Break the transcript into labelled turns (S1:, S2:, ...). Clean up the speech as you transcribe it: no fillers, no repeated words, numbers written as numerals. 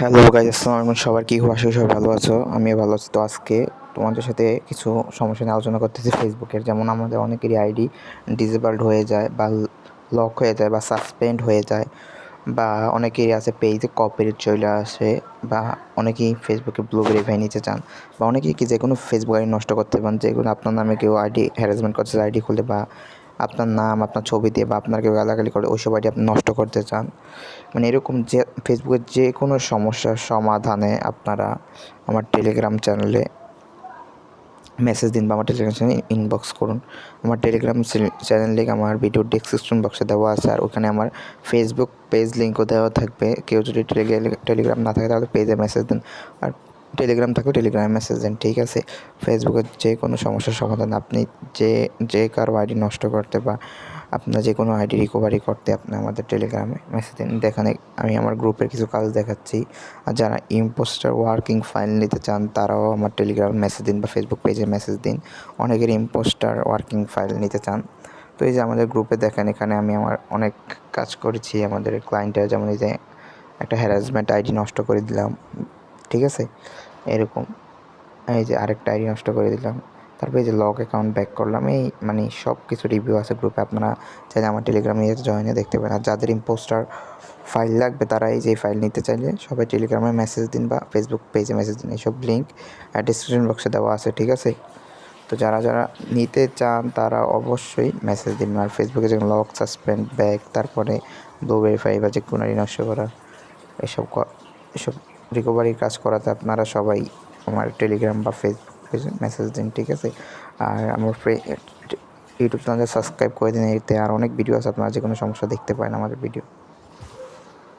S1: Hello guys, আসসালামু আলাইকুম। সবার কী খবর? আশা করি সবাই ভালো আছো। আমিও ভালো আছি। তো আজকে তোমাদের সাথে কিছু সমস্যা নিয়ে আলোচনা করতেছি ফেসবুকের। যেমন আমাদের অনেকেরই আইডি ডিসেবলড হয়ে যায় বা লক হয়ে যায় বা সাসপেন্ড হয়ে যায়, বা অনেকেরই আছে পেজে কপিরাইট চলে আসে, বা অনেকেই ফেসবুকে ব্লু ভেরিফাই নিতে চান, বা অনেকেই কি যে কোনো ফেসবুক আইডি নষ্ট করতে পারেন। যেগুলো আপনার নামে কেউ আইডি হ্যারাসমেন্ট করছে আইডি খুলে, বা আপনার নাম আপনার ছবি দিয়ে বা আপনার কেউ গালাগালি করে ওইসব আইডি আপনি নষ্ট করতে চান। মানে এরকম যে ফেসবুকের যে কোনো সমস্যার সমাধানে আপনারা আমার টেলিগ্রাম চ্যানেলে মেসেজ দিন বা আমার টেলিগ্রাম চ্যানেলে ইনবক্স করুন। আমার টেলিগ্রাম চ্যানেল লিঙ্ক আমার ভিডিও ডেসক্রিপশন বক্সে দেওয়া আছে, আর ওখানে আমার ফেসবুক পেজ লিঙ্কও দেওয়া থাকবে। কেউ যদি টেলিগ্রাম না থাকে তাহলে পেজে মেসেজ দিন, আর টেলিগ্রাম থাকলে টেলিগ্রামে মেসেজ দেন, ঠিক আছে? ফেসবুকের যে কোনো সমস্যার সমাধান আপনি যে কারো আইডি নষ্ট করতে বা আপনার যে কোনো আইডি রিকভারি করতে আপনি আমাদের টেলিগ্রামে মেসেজ দিন। দেখেন, আমি আমার গ্রুপের কিছু কাজ দেখাচ্ছি। আর যারা ইম্পোস্টার ওয়ার্কিং ফাইল নিতে চান তারাও আমার টেলিগ্রামে মেসেজ দিন বা ফেসবুক পেজে মেসেজ দিন। অনেকের ইম্পোস্টার ওয়ার্কিং ফাইল নিতে চান। তো এই যে আমাদের গ্রুপে দেখেন, এখানে আমি আমার অনেক কাজ করেছি আমাদের ক্লায়েন্টের। যেমন এই যে একটা হ্যারাসমেন্ট আইডি নষ্ট করে দিলাম, ঠিক আছে? এরকম এই যে আরেকটা আইডি নষ্ট করে দিলাম। তারপরে এই যে লগ অ্যাকাউন্ট ব্যাক করলাম। এই মানে সব কিছু রিভিউ আছে গ্রুপে, আপনারা চাইলে আমার টেলিগ্রামে জয়েনে দেখতে পারেন। আর যাদের ইম্পোস্টার ফাইল লাগবে তারা এই যে ফাইল নিতে চাইলে সবাই টেলিগ্রামে মেসেজ দিন বা ফেসবুক পেজে মেসেজ দিন। এইসব লিঙ্ক ডিসক্রিপশন বক্সে দেওয়া আছে, ঠিক আছে? তো যারা যারা নিতে চান তারা অবশ্যই মেসেজ দিন। আর ফেসবুকে যেমন লক, সাসপেন্ড, ব্যাক, তারপরে ব্লু ভেরিফাই বা যে কোনো আইডি নষ্ট করা, এসব এসব রিকভারির কাজ করাতে আপনারা সবাই আমার টেলিগ্রাম বা ফেসবুক পেজে মেসেজ দিন, ঠিক আছে? আর আমার ইউটিউব চ্যানেলে সাবস্ক্রাইব করে দিন। এতে আর অনেক ভিডিও আছে, আপনারা যে কোনো সমস্যা দেখতে পারেন আমাদের ভিডিও।